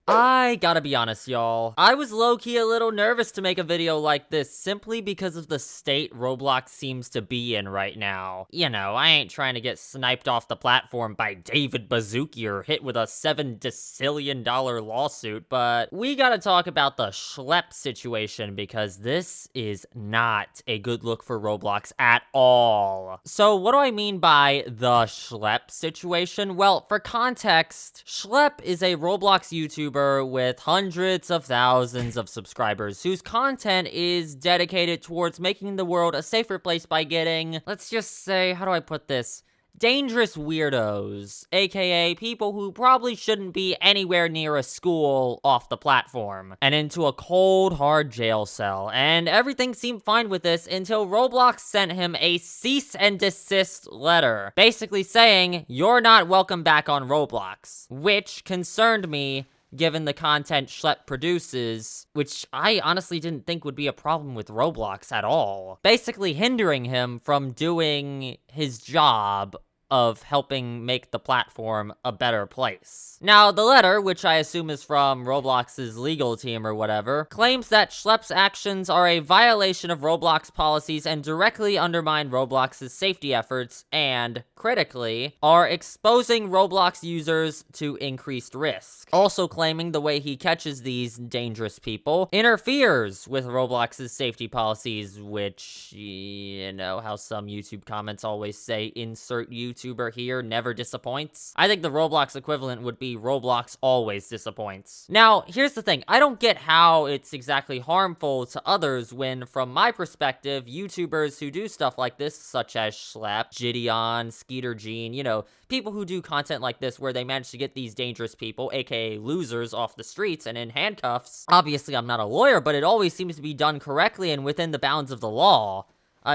I gotta be honest, y'all. I was low-key a little nervous to make a video like this simply because of the state Roblox seems to be in right now. You know, I ain't trying to get sniped off the platform by David Bazooki or hit with a $7 decillion lawsuit, but we gotta talk about the Schlep situation because this is not a good look for Roblox at all. So what do I mean by the Schlep situation? Well, for context, Schlep is a Roblox YouTuber with hundreds of thousands of subscribers whose content is dedicated towards making the world a safer place by getting, let's just say, how do I put this? Dangerous weirdos, aka people who probably shouldn't be anywhere near a school off the platform, and into a cold, hard jail cell. And everything seemed fine with this until Roblox sent him a cease and desist letter, basically saying, "You're not welcome back on Roblox," which concerned me given the content Schlep produces, which I honestly didn't think would be a problem with Roblox at all. Basically hindering him from doing his job of helping make the platform a better place. Now, the letter, which I assume is from Roblox's legal team or whatever, claims that Schlep's actions are a violation of Roblox policies and directly undermine Roblox's safety efforts and, critically, are exposing Roblox users to increased risk. Also claiming the way he catches these dangerous people interferes with Roblox's safety policies, which, you know how some YouTube comments always say, insert YouTuber here never disappoints. I think the Roblox equivalent would be Roblox always disappoints. Now, here's the thing. I don't get how it's exactly harmful to others when, from my perspective, YouTubers who do stuff like this, such as Schlep, Gideon, Skeeter Gene, you know, people who do content like this where they manage to get these dangerous people, aka losers, off the streets and in handcuffs. Obviously, I'm not a lawyer, but it always seems to be done correctly and within the bounds of the law.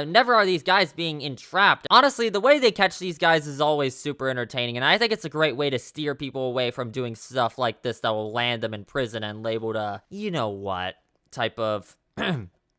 Never are these guys being entrapped. Honestly, the way they catch these guys is always super entertaining, and I think it's a great way to steer people away from doing stuff like this that will land them in prison and labeled a, you know what, type of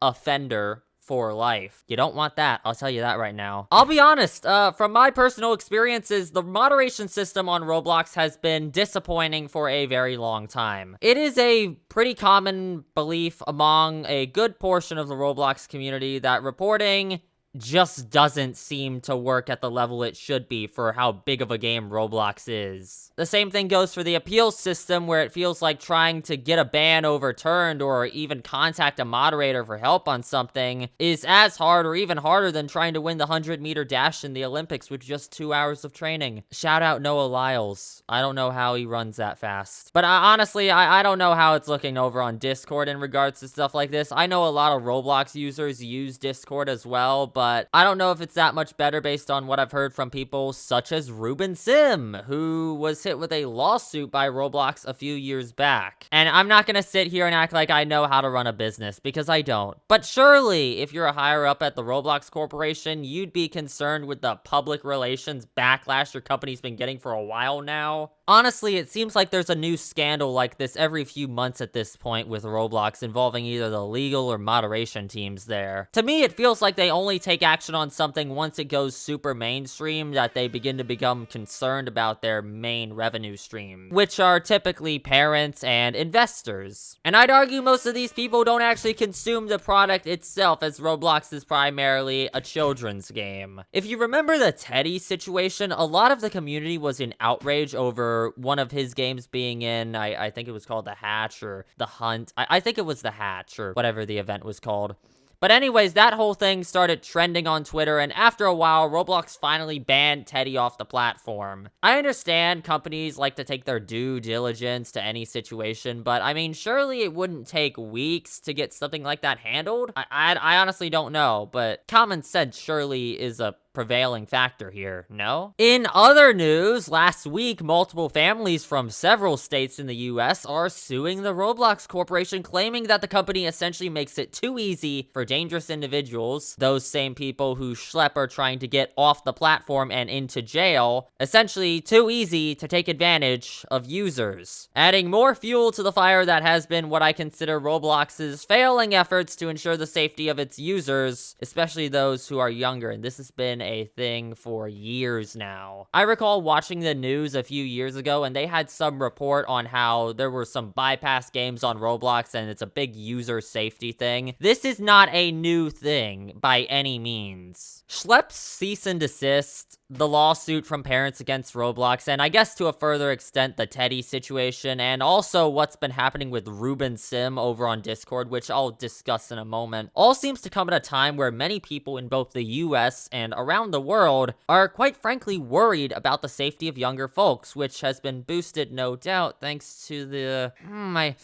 offender for life. You don't want that, I'll tell you that right now. I'll be honest, from my personal experiences, the moderation system on Roblox has been disappointing for a very long time. It is a pretty common belief among a good portion of the Roblox community that reporting just doesn't seem to work at the level it should be for how big of a game Roblox is. The same thing goes for the appeals system, where it feels like trying to get a ban overturned or even contact a moderator for help on something is as hard or even harder than trying to win the 100-meter dash in the Olympics with just 2 hours of training. Shout out Noah Lyles. I don't know how he runs that fast. But honestly, I don't know how it's looking over on Discord in regards to stuff like this. I know a lot of Roblox users use Discord as well, but I don't know if it's that much better based on what I've heard from people such as Ruben Sim, who was hit with a lawsuit by Roblox a few years back. And I'm not gonna sit here and act like I know how to run a business, because I don't. But surely, if you're a higher up at the Roblox Corporation, you'd be concerned with the public relations backlash your company's been getting for a while now. Honestly, it seems like there's a new scandal like this every few months at this point with Roblox involving either the legal or moderation teams there. To me, it feels like they only take action on something once it goes super mainstream that they begin to become concerned about their main revenue stream, which are typically parents and investors. And I'd argue most of these people don't actually consume the product itself, as Roblox is primarily a children's game. If you remember the Teddy situation, a lot of the community was in outrage over one of his games being in, I think it was called The Hatch or The Hunt. I think it was The Hatch or whatever the event was called. But anyways, that whole thing started trending on Twitter, and after a while, Roblox finally banned Teddy off the platform. I understand companies like to take their due diligence to any situation, but I mean, surely it wouldn't take weeks to get something like that handled? I honestly don't know, but common sense surely is a prevailing factor here, no? In other news, last week, multiple families from several states in the US are suing the Roblox Corporation, claiming that the company essentially makes it too easy for dangerous individuals, those same people who Schlep are trying to get off the platform and into jail, essentially too easy to take advantage of users, adding more fuel to the fire that has been what I consider Roblox's failing efforts to ensure the safety of its users, especially those who are younger. And this has been a thing for years now. I recall watching the news a few years ago, and they had some report on how there were some bypass games on Roblox, and it's a big user safety thing. This is not a new thing by any means. Schlep's cease and desist, the lawsuit from parents against Roblox, and I guess to a further extent the Teddy situation, and also what's been happening with Ruben Sim over on Discord, which I'll discuss in a moment, all seems to come at a time where many people in both the US and around the world are quite frankly worried about the safety of younger folks, which has been boosted, no doubt, thanks to the, I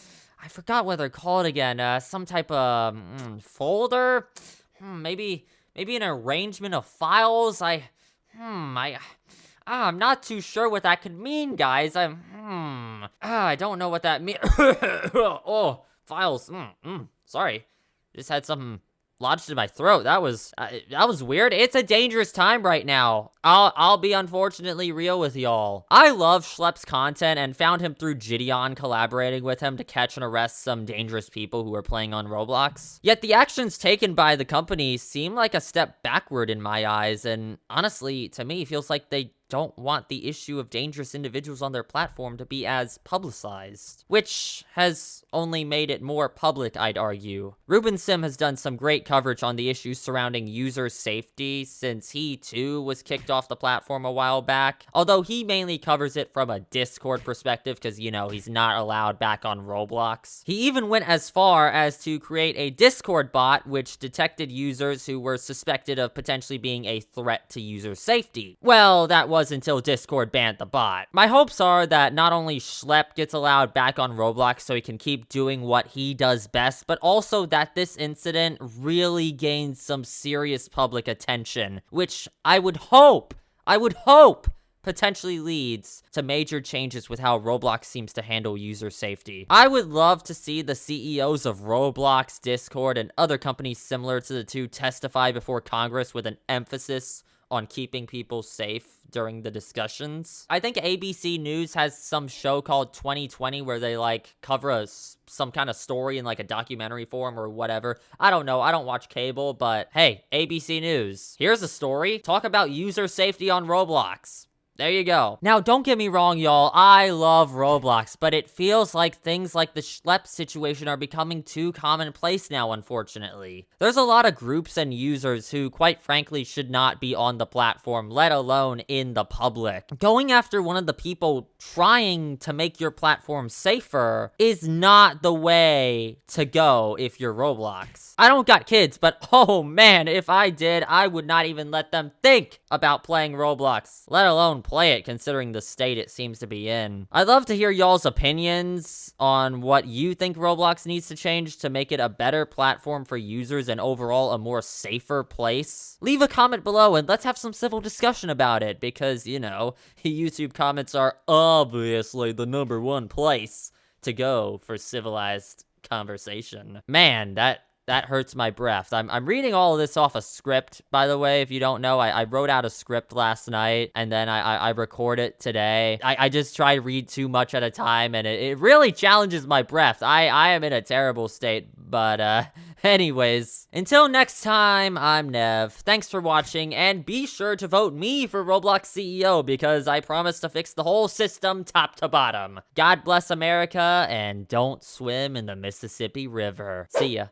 forgot what they're called again, some type of folder? Maybe an arrangement of files? I'm not too sure what that could mean, guys. I don't know what that means. Oh, files. Sorry. Just had something lodged in my throat. That was weird. It's a dangerous time right now. I'll be unfortunately real with y'all. I love Schlep's content and found him through Gideon collaborating with him to catch and arrest some dangerous people who were playing on Roblox. Yet the actions taken by the company seem like a step backward in my eyes, and honestly, to me, feels like they don't want the issue of dangerous individuals on their platform to be as publicized, which has only made it more public, I'd argue. Ruben Sim has done some great coverage on the issues surrounding user safety since he too was kicked off the platform a while back, although he mainly covers it from a Discord perspective because, you know, he's not allowed back on Roblox. He even went as far as to create a Discord bot which detected users who were suspected of potentially being a threat to user safety. Well, that was until Discord banned the bot. My hopes are that not only Schlep gets allowed back on Roblox so he can keep doing what he does best, but also that this incident really gains some serious public attention, which I would hope potentially leads to major changes with how Roblox seems to handle user safety. I would love to see the CEOs of Roblox, Discord, and other companies similar to the two testify before Congress with an emphasis on keeping people safe during the discussions. I think ABC News has some show called 2020 where they like cover some kind of story in like a documentary form or whatever. I don't know. I don't watch cable, but hey, ABC News. Here's a story. Talk about user safety on Roblox. There you go. Now, don't get me wrong, y'all. I love Roblox, but it feels like things like the Schlep situation are becoming too commonplace now, unfortunately. There's a lot of groups and users who, quite frankly, should not be on the platform, let alone in the public. Going after one of the people trying to make your platform safer is not the way to go if you're Roblox. I don't got kids, but oh man, if I did, I would not even let them think about playing Roblox, let alone play it considering the state it seems to be in. I'd love to hear y'all's opinions on what you think Roblox needs to change to make it a better platform for users and overall a more safer place. Leave a comment below and let's have some civil discussion about it because, you know, YouTube comments are obviously the #1 place to go for civilized conversation. Man, that hurts my breath. I'm reading all of this off a script, by the way, if you don't know. I wrote out a script last night, and then I record it today. I just try to read too much at a time, and it really challenges my breath. I am in a terrible state, but anyways, until next time, I'm Nev. Thanks for watching, and be sure to vote me for Roblox CEO, because I promise to fix the whole system top to bottom. God bless America, and don't swim in the Mississippi River. See ya.